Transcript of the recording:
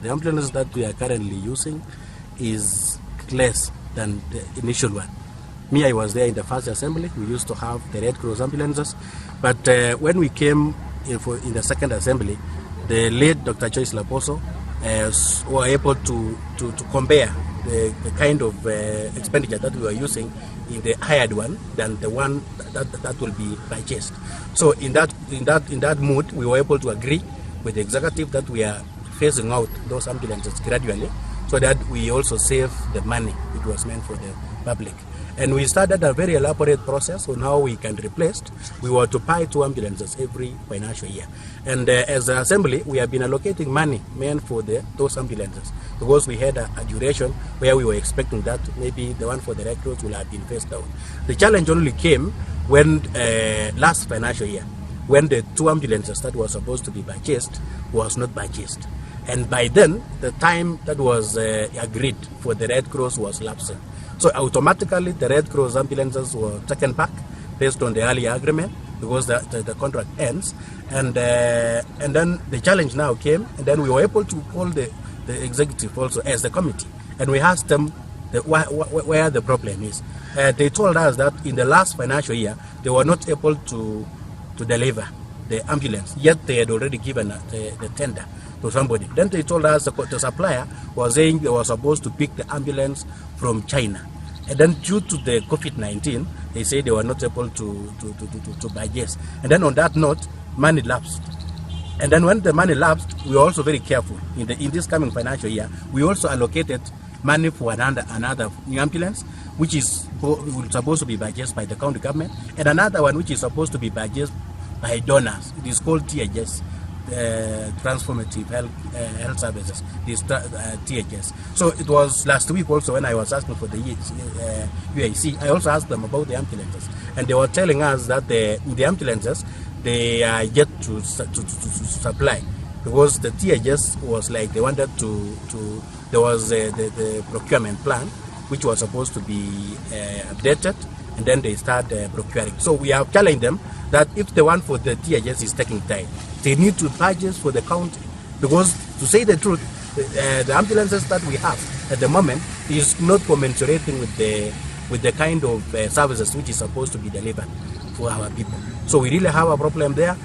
The ambulance that we are currently using is less than the initial one. Me, I was there in the first assembly. We used to have the Red Cross ambulances, but when we came in the second assembly, the late Dr. Joyce Laposo were able to compare the kind of expenditure that we were using in the hired one than the one that will be purchased. So in that mood, we were able to agree with the executive that we are phasing out those ambulances gradually, so that we also save the money it was meant for the public. And we started a very elaborate process on how we can replace. We were to buy 2 ambulances every financial year. And as an assembly, we have been allocating money meant for those ambulances, because we had a duration where we were expecting that maybe the one for the Red Cross will have been phased out. The challenge only came when last financial year, when the 2 ambulances that were supposed to be purchased was not purchased. And by then, the time that was agreed for the Red Cross was lapsing. So automatically, the Red Cross ambulances were taken back based on the earlier agreement, because the contract ends. And then the challenge now came, and then we were able to call the executive also as the committee, and we asked them where the problem is. They told us that in the last financial year, they were not able to deliver the ambulance, yet they had already given the tender to somebody. Then they told us the supplier was saying they were supposed to pick the ambulance from China. And then due to the COVID-19, they say they were not able to digest. And then on that note, money lapsed. And then when the money lapsed, we were also very careful. In this coming financial year, we also allocated money for another new ambulance, which is supposed to be purchased by the county government, and another one which is supposed to be purchased by donors. It is called THS, Transformative Health Services, this THS. So it was last week also when I was asking for the UAC, I also asked them about the ambulances, and they were telling us that the ambulances, they are yet to supply, because the THS was like they wanted there was the procurement plan which was supposed to be updated, and then they start procuring. So we are telling them that if the one for the THS is taking time, they need to purchase for the county, because to say the truth, the ambulances that we have at the moment is not commensurating with the kind of services which is supposed to be delivered for our people. So we really have a problem there.